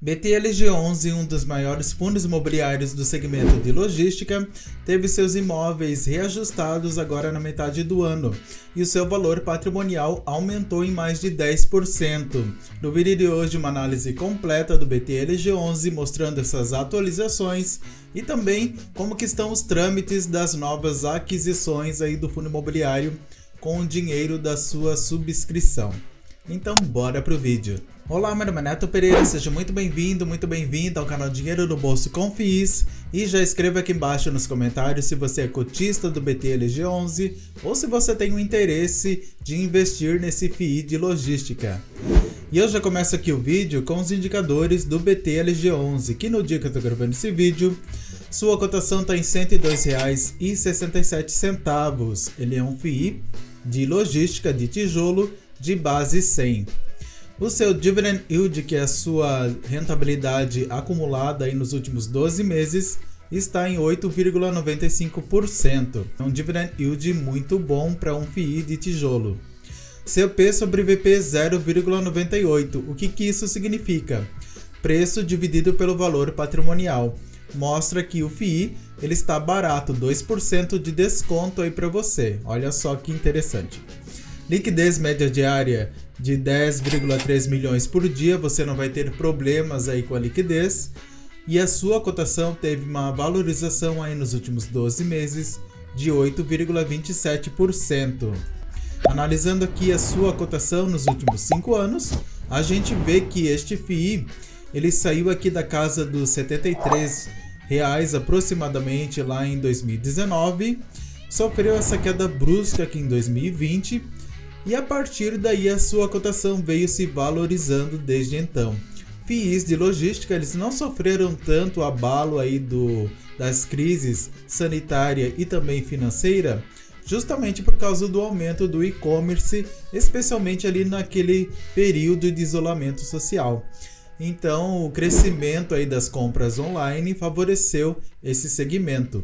BTLG11, um dos maiores fundos imobiliários do segmento de logística, teve seus imóveis reajustados agora na metade do ano e o seu valor patrimonial aumentou em mais de 10%. No vídeo de hoje, uma análise completa do BTLG11 mostrando essas atualizações e também como que estão os trâmites das novas aquisições aí do fundo imobiliário com o dinheiro da sua subscrição. Então bora pro vídeo. Olá, meu nome é Neto Pereira, seja muito bem-vindo, muito bem-vinda ao canal Dinheiro no Bolso com FIIs e já escreva aqui embaixo nos comentários se você é cotista do BTLG11 ou se você tem o interesse de investir nesse FII de logística. E eu já começo aqui o vídeo com os indicadores do BTLG11, que no dia que eu estou gravando esse vídeo, sua cotação está em R$ 102,67. Ele é um FII de logística de tijolo de base 100. O seu Dividend Yield, que é a sua rentabilidade acumulada aí nos últimos 12 meses, está em 8,95%. É um Dividend Yield muito bom para um FII de tijolo. Seu P sobre VP 0,98. O que isso significa? Preço dividido pelo valor patrimonial. Mostra que o FII ele está barato, 2% de desconto aí para você. Olha só que interessante. Liquidez média diária de 10,3 milhões por dia, você não vai ter problemas aí com a liquidez. E a sua cotação teve uma valorização aí nos últimos 12 meses de 8,27%. Analisando aqui a sua cotação nos últimos 5 anos, a gente vê que este FII ele saiu aqui da casa dos R$ 73 aproximadamente lá em 2019, sofreu essa queda brusca aqui em 2020 e a partir daí a sua cotação veio se valorizando desde então. FIIs de logística eles não sofreram tanto abalo aí das crises sanitária e também financeira, justamente por causa do aumento do e-commerce, especialmente ali naquele período de isolamento social. Então, o crescimento aí das compras online favoreceu esse segmento.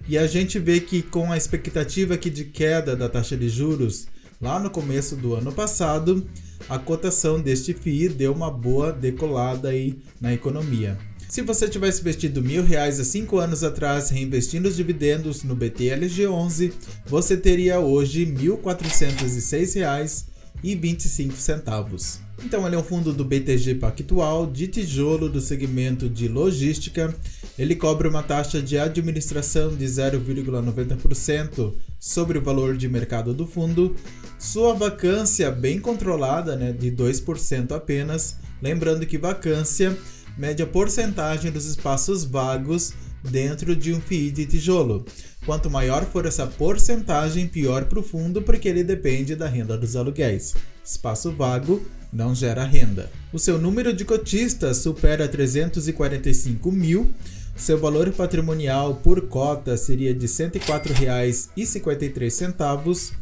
E a gente vê que com a expectativa aqui de queda da taxa de juros lá no começo do ano passado, a cotação deste FII deu uma boa decolada aí na economia. Se você tivesse investido R$ 1.000 há 5 anos atrás, reinvestindo os dividendos no BTLG11, você teria hoje R$ 1.406,25. Então ele é um fundo do BTG Pactual, de tijolo do segmento de logística. Ele cobra uma taxa de administração de 0,90% sobre o valor de mercado do fundo. Sua vacância bem controlada, de 2% apenas. Lembrando que vacância mede a porcentagem dos espaços vagos dentro de um FII de tijolo. Quanto maior for essa porcentagem, pior para o fundo, porque ele depende da renda dos aluguéis. Espaço vago não gera renda. O seu número de cotistas supera 345 mil. Seu valor patrimonial por cota seria de R$ 104,53.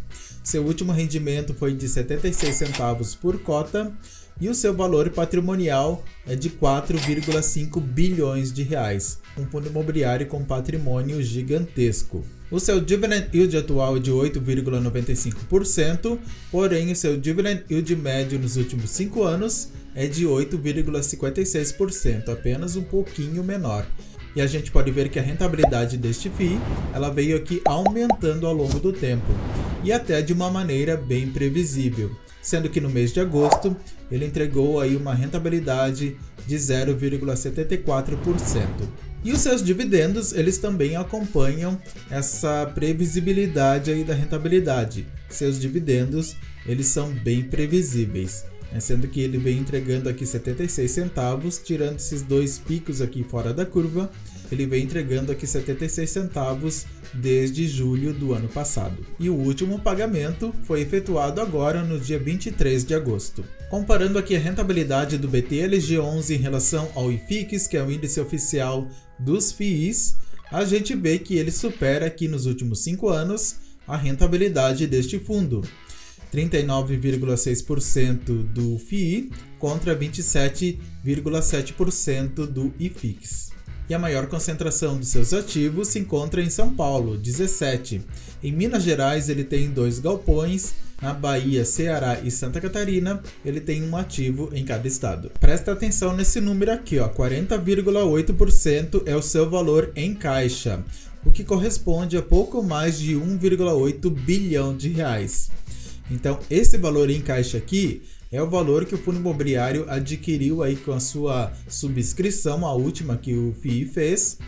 Seu último rendimento foi de 76 centavos por cota. E o seu valor patrimonial é de 4,5 bilhões de reais. Um fundo imobiliário com patrimônio gigantesco. O seu Dividend Yield atual é de 8,95%, porém o seu Dividend Yield médio nos últimos 5 anos é de 8,56%, apenas um pouquinho menor. E a gente pode ver que a rentabilidade deste FII ela veio aqui aumentando ao longo do tempo, e até de uma maneira bem previsível. Sendo que no mês de agosto ele entregou aí uma rentabilidade de 0,74%. E os seus dividendos eles também acompanham essa previsibilidade aí da rentabilidade. Seus dividendos eles são bem previsíveis, sendo que ele vem entregando aqui 76 centavos, tirando esses dois picos aqui fora da curva, ele vem entregando aqui 76 centavos desde julho do ano passado. E o último pagamento foi efetuado agora no dia 23 de agosto. Comparando aqui a rentabilidade do BTLG11 em relação ao IFIX, que é o índice oficial dos FIIs, a gente vê que ele supera aqui nos últimos 5 anos a rentabilidade deste fundo. 39,6% do FII contra 27,7% do IFIX. E a maior concentração dos seus ativos se encontra em São Paulo, 17%. Em Minas Gerais ele tem 2 galpões na Bahia, Ceará e Santa Catarina, ele tem um ativo em cada estado. Presta atenção nesse número aqui, ó, 40,8% é o seu valor em caixa, o que corresponde a pouco mais de 1,8 bilhão de reais. Então, esse valor em caixa aqui é o valor que o fundo imobiliário adquiriu aí com a sua subscrição, a última que o FII fez,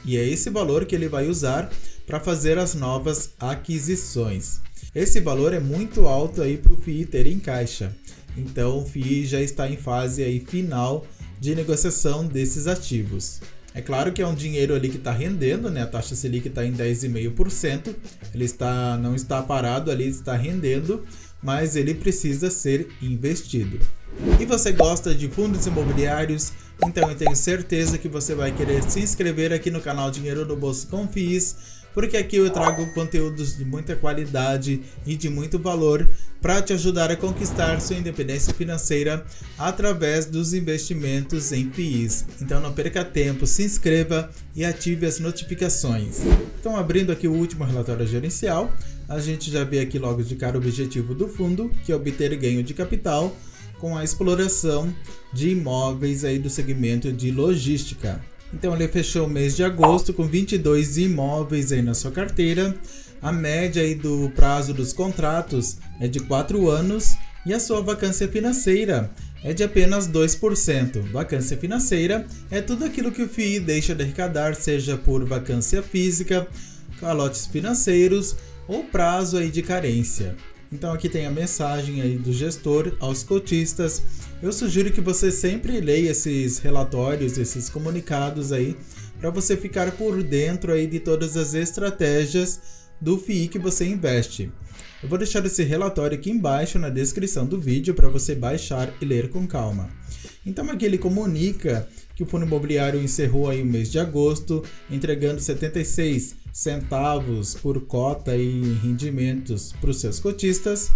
e é esse valor que ele vai usar para fazer as novas aquisições. Esse valor é muito alto aí para o FII ter em caixa. Então o FII já está em fase aí final de negociação desses ativos. É claro que é um dinheiro ali que está rendendo, né? A taxa Selic está em 10,5%. Ele não está parado ali, está rendendo, mas ele precisa ser investido. E você gosta de fundos imobiliários? Então eu tenho certeza que você vai querer se inscrever aqui no canal Dinheiro no Bolso com FIIs, porque aqui eu trago conteúdos de muita qualidade e de muito valor para te ajudar a conquistar sua independência financeira através dos investimentos em FIIs. Então não perca tempo, se inscreva e ative as notificações. Então, abrindo aqui o último relatório gerencial, a gente já vê aqui logo de cara o objetivo do fundo, que é obter ganho de capital com a exploração de imóveis aí do segmento de logística. Então ele fechou o mês de agosto com 22 imóveis aí na sua carteira. A média aí do prazo dos contratos é de 4 anos e a sua vacância financeira é de apenas 2%. Vacância financeira é tudo aquilo que o FII deixa de arrecadar, seja por vacância física, calotes financeiros ou prazo aí de carência. Então aqui tem a mensagem aí do gestor aos cotistas. Eu sugiro que você sempre leia esses relatórios, esses comunicados aí, para você ficar por dentro aí de todas as estratégias do FII que você investe. Eu vou deixar esse relatório aqui embaixo na descrição do vídeo para você baixar e ler com calma. Então aqui ele comunica que o fundo imobiliário encerrou aí o mês de agosto, entregando 76 centavos por cota em rendimentos para os seus cotistas,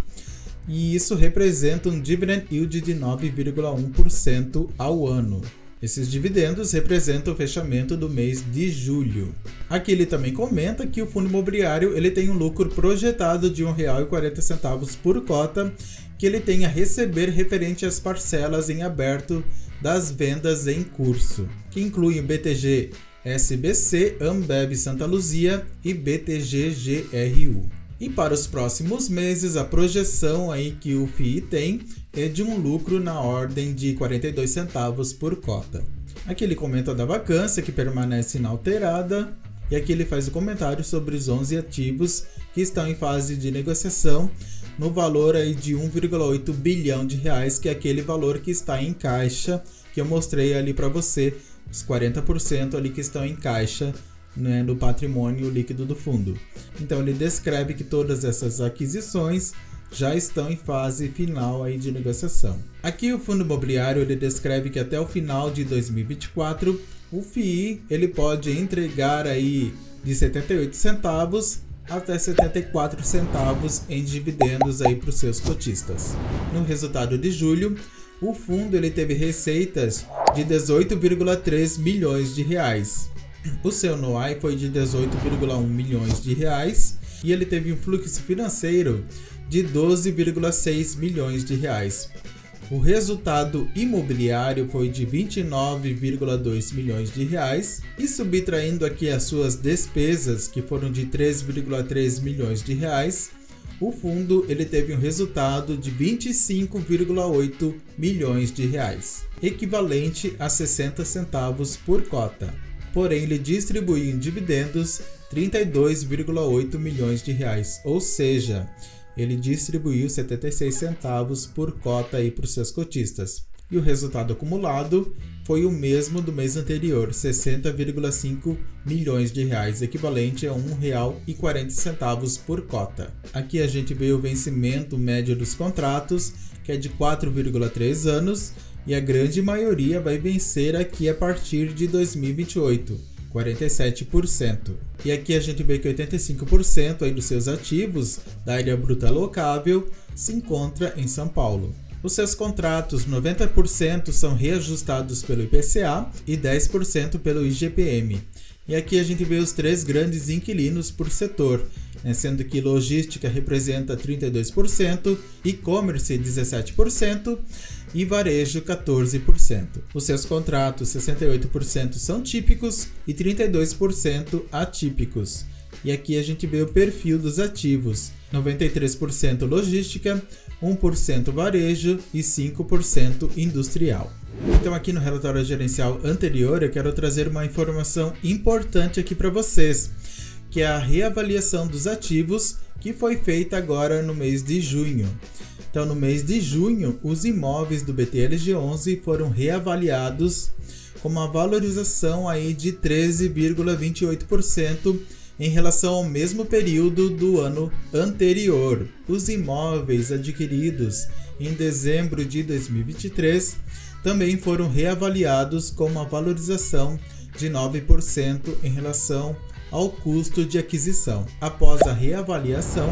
e isso representa um dividend yield de 9,1% ao ano. Esses dividendos representam o fechamento do mês de julho. Aqui ele também comenta que o fundo imobiliário ele tem um lucro projetado de R$ 1,40 por cota, que ele tem a receber referente às parcelas em aberto das vendas em curso, que incluem o BTG SBC, Ambev Santa Luzia e BTG GRU. E para os próximos meses, a projeção aí que o FII tem é de um lucro na ordem de 42 centavos por cota. Aqui ele comenta da vacância, que permanece inalterada, e aqui ele faz o comentário sobre os 11 ativos que estão em fase de negociação, no valor aí de 1,8 bilhão de reais, que é aquele valor que está em caixa, que eu mostrei ali para você, os 40% ali que estão em caixa, né, no patrimônio líquido do fundo. Então ele descreve que todas essas aquisições já estão em fase final aí de negociação. Aqui o fundo imobiliário ele descreve que até o final de 2024 o FII ele pode entregar aí de 78 centavos até 74 centavos em dividendos aí para os seus cotistas. No resultado de julho, o fundo ele teve receitas de 18,3 milhões de reais. O seu NOI foi de 18,1 milhões de reais e ele teve um fluxo financeiro de 12,6 milhões de reais. O resultado imobiliário foi de 29,2 milhões de reais e subtraindo aqui as suas despesas, que foram de 3,3 milhões de reais, o fundo ele teve um resultado de 25,8 milhões de reais, equivalente a 60 centavos por cota. Porém, ele distribuiu em dividendos 32,8 milhões de reais, ou seja, ele distribuiu 76 centavos por cota aí para os seus cotistas. E o resultado acumulado foi o mesmo do mês anterior, 60,5 milhões de reais, equivalente a R$ 1,40 por cota. Aqui a gente vê o vencimento médio dos contratos, que é de 4,3 anos, e a grande maioria vai vencer aqui a partir de 2028, 47%. E aqui a gente vê que 85% aí dos seus ativos da área bruta locável se encontra em São Paulo. Os seus contratos, 90% são reajustados pelo IPCA e 10% pelo IGPM. E aqui a gente vê os três grandes inquilinos por setor, sendo que logística representa 32%, e-commerce 17% e varejo 14%. Os seus contratos, 68% são típicos e 32% atípicos. E aqui a gente vê o perfil dos ativos: 93% logística, 1% varejo e 5% industrial. Então aqui no relatório gerencial anterior eu quero trazer uma informação importante aqui para vocês, que é a reavaliação dos ativos que foi feita agora no mês de junho. Então no mês de junho os imóveis do BTLG11 foram reavaliados com uma valorização aí de 13,28% em relação ao mesmo período do ano anterior. Os imóveis adquiridos em dezembro de 2023 também foram reavaliados com uma valorização de 9% em relação ao custo de aquisição. Após a reavaliação,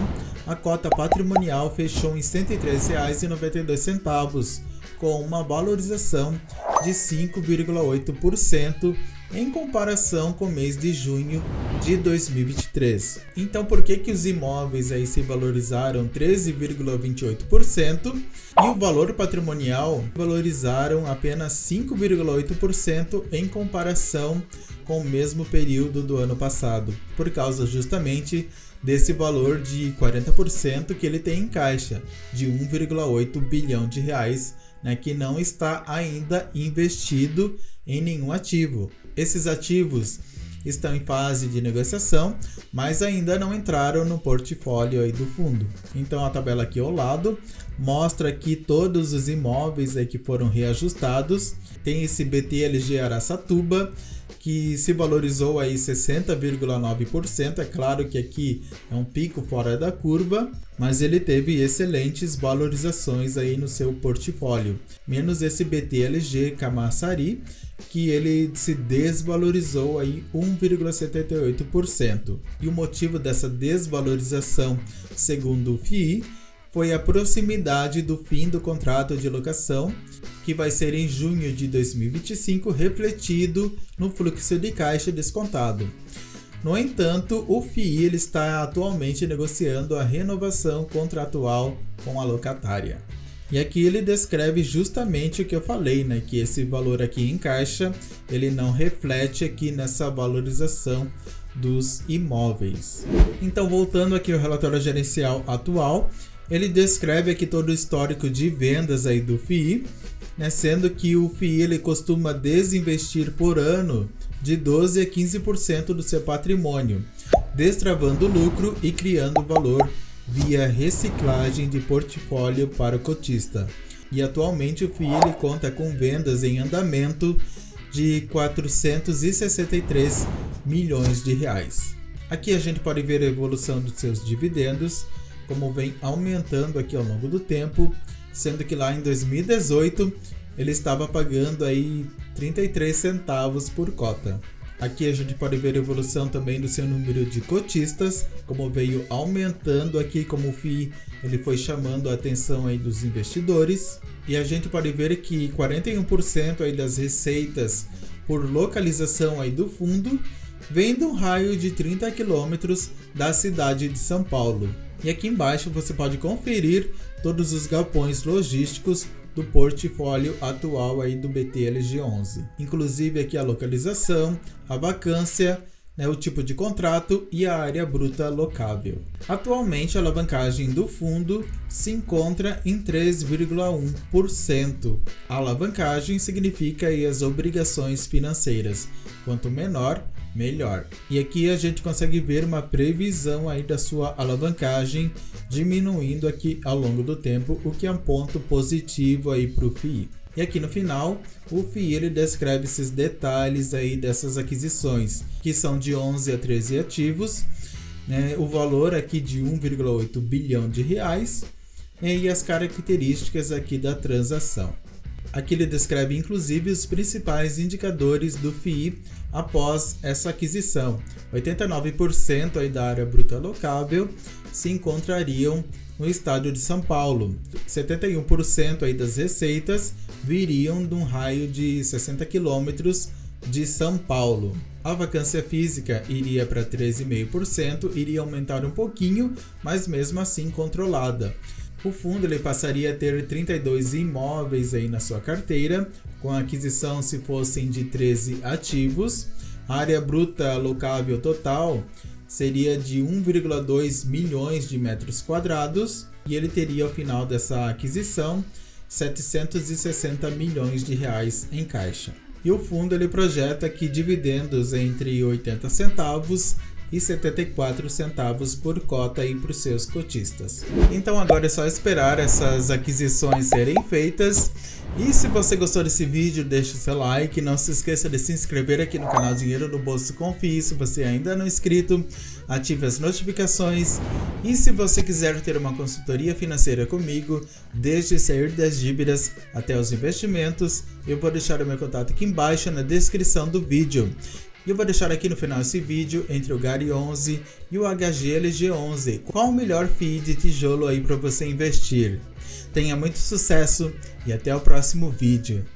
a cota patrimonial fechou em R$ 103,92, com uma valorização de 5,8% em comparação com o mês de junho de 2023. Então, por que os imóveis aí se valorizaram 13,28% e o valor patrimonial valorizaram apenas 5,8% em comparação com o mesmo período do ano passado? Por causa justamente desse valor de 40% que ele tem em caixa, de 1,8 bilhão de reais, que não está ainda investido em nenhum ativo. Esses ativos estão em fase de negociação, mas ainda não entraram no portfólio aí do fundo. Então a tabela aqui ao lado mostra aqui todos os imóveis aí que foram reajustados. Tem esse BTLG Araçatuba, que se valorizou aí 60,9%. É claro que aqui é um pico fora da curva, mas ele teve excelentes valorizações aí no seu portfólio. Menos esse BTLG Camaçari, que ele se desvalorizou aí 1,78%. E o motivo dessa desvalorização, segundo o FII, foi a proximidade do fim do contrato de locação, que vai ser em junho de 2025, refletido no fluxo de caixa descontado. No entanto, o FII ele está atualmente negociando a renovação contratual com a locatária. E aqui ele descreve justamente o que eu falei, que esse valor aqui em caixa, ele não reflete aqui nessa valorização dos imóveis. Então, voltando aqui ao relatório gerencial atual, ele descreve aqui todo o histórico de vendas aí do FII, sendo que o FII ele costuma desinvestir por ano de 12% a 15% do seu patrimônio, destravando lucro e criando valor via reciclagem de portfólio para o cotista. E atualmente o FII ele conta com vendas em andamento de 463 milhões de reais. Aqui a gente pode ver a evolução dos seus dividendos, como vem aumentando aqui ao longo do tempo, sendo que lá em 2018 ele estava pagando aí 33 centavos por cota. Aqui a gente pode ver a evolução também do seu número de cotistas, como veio aumentando aqui, como o FII ele foi chamando a atenção aí dos investidores. E a gente pode ver que 41% aí das receitas por localização aí do fundo vem de um raio de 30 quilômetros da cidade de São Paulo. E aqui embaixo você pode conferir todos os galpões logísticos do portfólio atual aí do BTLG11. Inclusive aqui a localização, a vacância, o tipo de contrato e a área bruta locável. Atualmente a alavancagem do fundo se encontra em 3,1%. A alavancagem significa aí as obrigações financeiras. Quanto menor, melhor. E aqui a gente consegue ver uma previsão aí da sua alavancagem diminuindo aqui ao longo do tempo, o que é um ponto positivo aí para o FII. E aqui no final, o FII ele descreve esses detalhes aí dessas aquisições, que são de 11 a 13 ativos, o valor aqui de 1,8 bilhão de reais e as características aqui da transação. Aqui ele descreve inclusive os principais indicadores do FII após essa aquisição. 89% aí da área bruta locável se encontrariam no estado de São Paulo. 71% aí das receitas viriam de um raio de 60 quilômetros de São Paulo. A vacância física iria para 13,5%, iria aumentar um pouquinho, mas mesmo assim controlada. O fundo ele passaria a ter 32 imóveis aí na sua carteira, com a aquisição se fossem de 13 ativos. A área bruta alocável total seria de 1,2 milhões de metros quadrados e ele teria ao final dessa aquisição 760 milhões de reais em caixa. E o fundo ele projeta que dividendos entre 80 centavos e 74 centavos por cota aí para os seus cotistas. Então agora é só esperar essas aquisições serem feitas. E se você gostou desse vídeo, deixe seu like, não se esqueça de se inscrever aqui no canal Dinheiro no Bolso Confie. Se você ainda não é inscrito, ative as notificações. E se você quiser ter uma consultoria financeira comigo, desde sair das dívidas até os investimentos, eu vou deixar o meu contato aqui embaixo na descrição do vídeo. E eu vou deixar aqui no final esse vídeo entre o GARI 11 e o HGLG 11. Qual o melhor FII de tijolo aí para você investir? Tenha muito sucesso e até o próximo vídeo.